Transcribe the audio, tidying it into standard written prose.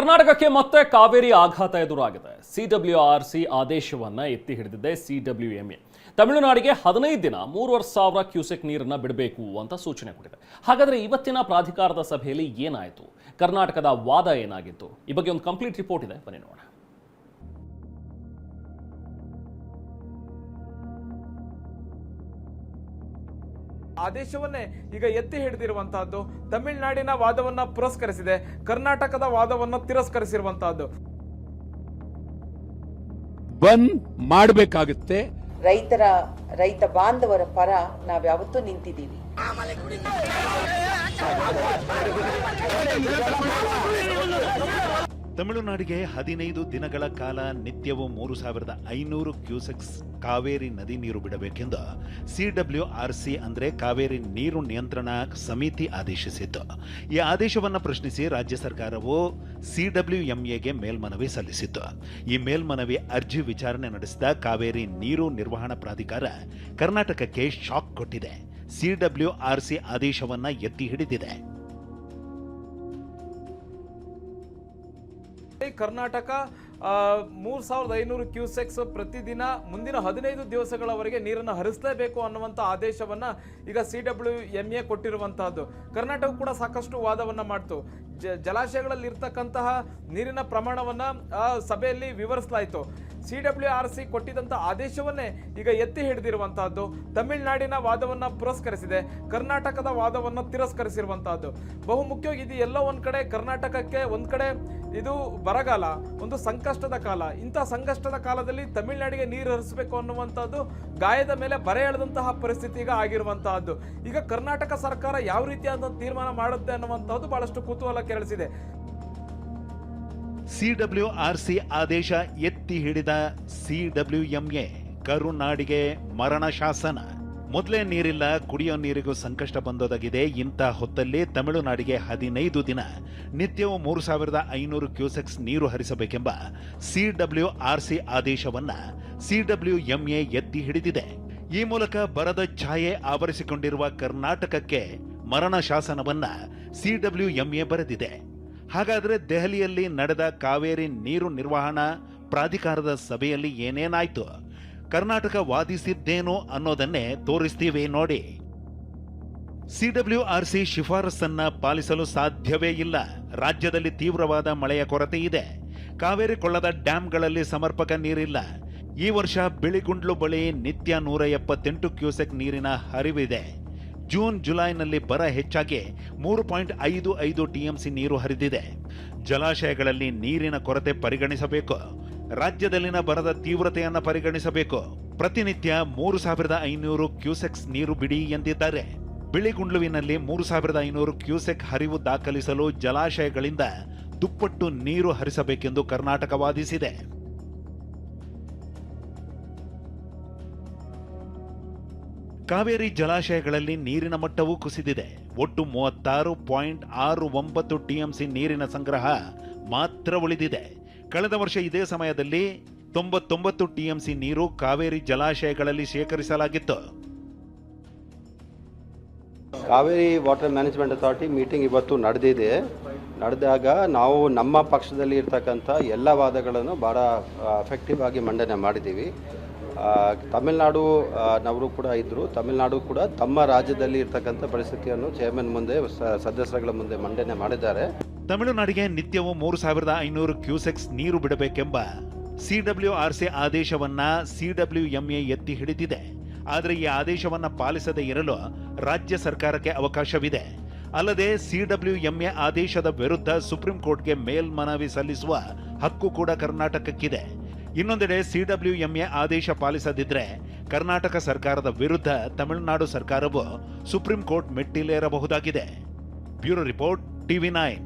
ಕರ್ನಾಟಕಕ್ಕೆ ಮತ್ತೆ ಕಾವೇರಿ ಆಘಾತ ಎದುರಾಗಿದೆ. ಸಿಡಬ್ಲ್ಯೂಆರ್ಸಿ ಆದೇಶವನ್ನ ಎತ್ತಿ ಹಿಡಿದಿದೆ ಸಿಡಬ್ಲ್ಯೂಎಂಎ. ತಮಿಳುನಾಡಿಗೆ 15 ದಿನ 3,500 ಕ್ಯೂಸೆಕ್ ನೀರನ್ನ ಬಿಡಬೇಕು ಅಂತ ಸೂಚನೆ ಕೊಟ್ಟಿದೆ. ಹಾಗಾದ್ರೆ ಇವತ್ತಿನ ಪ್ರಾಧಿಕಾರದ ಸಭೆಯಲ್ಲಿ ಏನಾಯಿತು? ಕರ್ನಾಟಕದ ವಾದ ಏನಾಗಿತ್ತು? ಈ ಬಗ್ಗೆ ಒಂದು ಕಂಪ್ಲೀಟ್ ರಿಪೋರ್ಟ್ ಇದೆ, ಬನ್ನಿ ನೋಡೋಣ. ಆದೇಶವನ್ನೇ ಈಗ ಎತ್ತಿ ಹಿಡಿದಿರುವಂತಹದ್ದು ತಮಿಳುನಾಡಿನ ವಾದವನ್ನ ಪುರಸ್ಕರಿಸಿದೆ, ಕರ್ನಾಟಕದ ವಾದವನ್ನು ತಿರಸ್ಕರಿಸಿರುವಂತಹದ್ದು. ಬಂದ್ ಮಾಡಬೇಕಾಗುತ್ತೆ. ರೈತ ಬಾಂಧವರ ಪರ ನಾವ್ಯಾವತ್ತೂ ನಿಂತಿದ್ದೀವಿ. ತಮಿಳುನಾಡಿಗೆ 15 ದಿನಗಳ ಕಾಲ ನಿತ್ಯವೂ 3,500 ಕ್ಯೂಸೆಕ್ಸ್ ಕಾವೇರಿ ನದಿ ನೀರು ಬಿಡಬೇಕೆಂದು ಸಿಡಬ್ಲ್ಯೂಆರ್ಸಿ ಅಂದರೆ ಕಾವೇರಿ ನೀರು ನಿಯಂತ್ರಣ ಸಮಿತಿ ಆದೇಶಿಸಿತ್ತು. ಈ ಆದೇಶವನ್ನು ಪ್ರಶ್ನಿಸಿ ರಾಜ್ಯ ಸರ್ಕಾರವು ಸಿಡಬ್ಲ್ಯೂಎಂಎಗೆ ಮೇಲ್ಮನವಿ ಸಲ್ಲಿಸಿತ್ತು. ಈ ಮೇಲ್ಮನವಿ ಅರ್ಜಿ ವಿಚಾರಣೆ ನಡೆಸಿದ ಕಾವೇರಿ ನೀರು ನಿರ್ವಹಣಾ ಪ್ರಾಧಿಕಾರ ಕರ್ನಾಟಕಕ್ಕೆ ಶಾಕ್ ಕೊಟ್ಟಿದೆ. ಸಿಡಬ್ಲ್ಯೂಆರ್ಸಿ ಆದೇಶವನ್ನ ಎತ್ತಿ ಹಿಡಿದಿದೆ. ಕರ್ನಾಟಕ 3,500 ಕ್ಯೂಸೆಕ್ಸ್ ಪ್ರತಿದಿನ ಮುಂದಿನ 15 ದಿವಸಗಳವರೆಗೆ ನೀರನ್ನು ಹರಿಸಲೇಬೇಕು ಅನ್ನುವಂಥ ಆದೇಶವನ್ನ ಈಗ ಸಿಡಬ್ಲ್ಯೂಎಂಎ ಕೊಟ್ಟಿರುವಂತಹದ್ದು. ಕರ್ನಾಟಕ ಕೂಡ ಸಾಕಷ್ಟು ವಾದವನ್ನ ಮಾಡ್ತು. ಜಲಾಶಯಗಳಲ್ಲಿ ಇರ್ತಕ್ಕಂತಹ ನೀರಿನ ಪ್ರಮಾಣವನ್ನ ಸಭೆಯಲ್ಲಿ ವಿವರಿಸಲಾಯಿತು. ಸಿಡಬ್ಲ್ಯೂಆರ್ಸಿ ಕೊಟ್ಟಿದ್ದಂಥ ಆದೇಶವನ್ನೇ ಈಗ ಎತ್ತಿ ಹಿಡಿದಿರುವಂತಹದ್ದು. ತಮಿಳುನಾಡಿನ ವಾದವನ್ನ ಪುರಸ್ಕರಿಸಿದೆ, ಕರ್ನಾಟಕದ ವಾದವನ್ನು ತಿರಸ್ಕರಿಸಿರುವಂತಹದ್ದು. ಬಹುಮುಖ್ಯವಾಗಿ ಇದು ಎಲ್ಲೋ ಒಂದ್ ಕಡೆ ಕರ್ನಾಟಕಕ್ಕೆ ಒಂದ್ ಕಡೆ ಇದು ಬರಗಾಲ, ಒಂದು ಸಂಕಷ್ಟದ ಕಾಲ. ಇಂಥ ಸಂಕಷ್ಟದ ಕಾಲದಲ್ಲಿ ತಮಿಳುನಾಡಿಗೆ ನೀರು ಹರಿಸಬೇಕು ಅನ್ನುವಂಥದ್ದು ಗಾಯದ ಮೇಲೆ ಬರೆ ಎಳೆದಂತಹ ಪರಿಸ್ಥಿತಿ ಈಗ ಆಗಿರುವಂತಹದ್ದು. ಈಗ ಕರ್ನಾಟಕ ಸರ್ಕಾರ ಯಾವ ರೀತಿಯಾದ ತೀರ್ಮಾನ ಮಾಡುತ್ತೆ ಅನ್ನುವಂಥದ್ದು ಬಹಳಷ್ಟು ಕುತೂಹಲ ಕೆರಳಿಸಿದೆ. ಸಿಡಬ್ಲ್ಯೂಆರ್ಸಿ ಆದೇಶ ಎತ್ತಿ ಹಿಡಿದ ಸಿಡಬ್ಲ್ಯೂಎಂಎ ಕರುನಾಡಿಗೆ ಮರಣ ಶಾಸನ. ಮೊದಲೇ ನೀರಿಲ್ಲ, ಕುಡಿಯೋ ನೀರಿಗೂ ಸಂಕಷ್ಟ ಬಂದೊದಗಿದೆ. ಇಂಥ ಹೊತ್ತಲ್ಲಿ ತಮಿಳುನಾಡಿಗೆ 15 ದಿನ ನಿತ್ಯವೂ 3,500 ಕ್ಯೂಸೆಕ್ಸ್ ನೀರು ಹರಿಸಬೇಕೆಂಬ ಸಿಡಬ್ಲ್ಯೂಆರ್ಸಿ ಆದೇಶವನ್ನ ಸಿಡಬ್ಲ್ಯೂಎಂಎ ಎತ್ತಿ ಹಿಡಿದಿದೆ. ಈ ಮೂಲಕ ಬರದ ಛಾಯೆ ಆವರಿಸಿಕೊಂಡಿರುವ ಕರ್ನಾಟಕಕ್ಕೆ ಮರಣ ಶಾಸನವನ್ನ ಸಿಡಬ್ಲ್ಯೂಎಂಎ ಬರೆದಿದೆ. ಹಾಗಾದ್ರೆ ದೆಹಲಿಯಲ್ಲಿ ನಡೆದ ಕಾವೇರಿ ನೀರು ನಿರ್ವಹಣಾ ಪ್ರಾಧಿಕಾರದ ಸಭೆಯಲ್ಲಿ ಏನೇನಾಯ್ತು? ಕರ್ನಾಟಕ ವಾದಿಸಿದ್ದೇನು ಅನ್ನೋದನ್ನೇ ತೋರಿಸ್ತೀವಿ ನೋಡಿ. ಸಿಡಬ್ಲ್ಯೂಆರ್ಸಿ ಶಿಫಾರಸನ್ನ ಪಾಲಿಸಲು ಸಾಧ್ಯವೇ ಇಲ್ಲ. ರಾಜ್ಯದಲ್ಲಿ ತೀವ್ರವಾದ ಮಳೆಯ ಕೊರತೆ ಇದೆ. ಕಾವೇರಿ ಕೊಳ್ಳದ ಡ್ಯಾಂಗಳಲ್ಲಿ ಸಮರ್ಪಕ ನೀರಿಲ್ಲ. ಈ ವರ್ಷ ಬಿಳಿಗುಂಡ್ಲು ಬಳಿ ನಿತ್ಯ 178 ಕ್ಯೂಸೆಕ್ ನೀರಿನ ಹರಿವಿದೆ. ಜೂನ್ ಜುಲೈನಲ್ಲಿ ಬರ ಹೆಚ್ಚಾಗಿ 3.55 ಟಿಎಂಸಿ ನೀರು ಹರಿದಿದೆ. ಜಲಾಶಯಗಳಲ್ಲಿ ನೀರಿನ ಕೊರತೆ ಪರಿಗಣಿಸಬೇಕು. ರಾಜ್ಯದಲ್ಲಿನ ಬರದ ತೀವ್ರತೆಯನ್ನು ಪರಿಗಣಿಸಬೇಕು. ಪ್ರತಿನಿತ್ಯ 3,500 ಕ್ಯೂಸೆಕ್ಸ್ ನೀರು ಬಿಡಿ ಎಂದಿದ್ದಾರೆ. ಬಿಳಿಗುಂಡ್ಲುವಿನಲ್ಲಿ 3,500 ಕ್ಯೂಸೆಕ್ ಹರಿವು ದಾಖಲಿಸಲು ಜಲಾಶಯಗಳಿಂದ ದುಪ್ಪಟ್ಟು ನೀರು ಹರಿಸಬೇಕೆಂದು ಕರ್ನಾಟಕ ವಾದಿಸಿದೆ. ಕಾವೇರಿ ಜಲಾಶಯಗಳಲ್ಲಿ ನೀರಿನ ಮಟ್ಟವೂ ಕುಸಿದಿದೆ. ಒಟ್ಟು 36.69 ಟಿಎಂಸಿ ನೀರಿನ ಸಂಗ್ರಹ ಮಾತ್ರ ಉಳಿದಿದೆ. ಕಳೆದ ವರ್ಷ ಇದೇ ಸಮಯದಲ್ಲಿ 99 ಟಿಎಂಸಿ ನೀರು ಕಾವೇರಿ ಜಲಾಶಯಗಳಲ್ಲಿ ಶೇಖರಿಸಲಾಗಿತ್ತು. Kaveri water management authority meeting ಇವತ್ತು ನಡೆದಾಗ ನಾವು ನಮ್ಮ ಪಕ್ಷದಲ್ಲಿ ಇರ್ತಕ್ಕಂಥ ಎಲ್ಲ ವಾದಗಳನ್ನು ಭಾಳ ಎಫೆಕ್ಟಿವ್ ಆಗಿ ಮಂಡನೆ ಮಾಡಿದ್ದೀವಿ. ತಮಿಳುನಾಡು ನವರು ಕೂಡ ಇದ್ದರು. ತಮಿಳುನಾಡು ಕೂಡ ತಮ್ಮ ರಾಜ್ಯದಲ್ಲಿ ಇರ್ತಕ್ಕಂಥ ಪರಿಸ್ಥಿತಿಯನ್ನು ಚೇರ್ಮನ್ ಮುಂದೆ ಸದಸ್ಯರುಗಳ ಮುಂದೆ ಮಂಡನೆ ಮಾಡಿದ್ದಾರೆ. ತಮಿಳುನಾಡಿಗೆ ನಿತ್ಯವೂ 3,500 ಕ್ಯೂಸೆಕ್ಸ್ ನೀರು ಬಿಡಬೇಕೆಂಬ ಸಿಡಬ್ಲ್ಯೂಆರ್ಸಿ ಆದೇಶವನ್ನ ಸಿಡಬ್ಲ್ಯೂಎಂಎ ಎತ್ತಿ ಹಿಡಿದಿದೆ. ಆದರೆ ಈ ಆದೇಶವನ್ನ ಪಾಲಿಸದೇ ಇರಲು ರಾಜ್ಯ ಸರ್ಕಾರಕ್ಕೆ ಅವಕಾಶವಿದೆ. ಅಲ್ಲದೆ ಸಿಡಬ್ಲ್ಯೂಎಂಎ ಆದೇಶದ ವಿರುದ್ಧ ಸುಪ್ರೀಂ ಕೋರ್ಟ್ಗೆ ಮೇಲ್ಮನವಿ ಸಲ್ಲಿಸುವ ಹಕ್ಕು ಕೂಡ ಕರ್ನಾಟಕಕ್ಕಿದೆ. ಇನ್ನೊಂದೆಡೆ ಸಿಡಬ್ಲ್ಯೂಎಂಎ ಆದೇಶ ಪಾಲಿಸದಿದ್ರೆ ಕರ್ನಾಟಕ ಸರ್ಕಾರದ ವಿರುದ್ಧ ತಮಿಳುನಾಡು ಸರ್ಕಾರವು ಸುಪ್ರೀಂ ಕೋರ್ಟ್ ಮೆಟ್ಟಿಲೇರಬಹುದಾಗಿದೆ. Bureau report, TV9.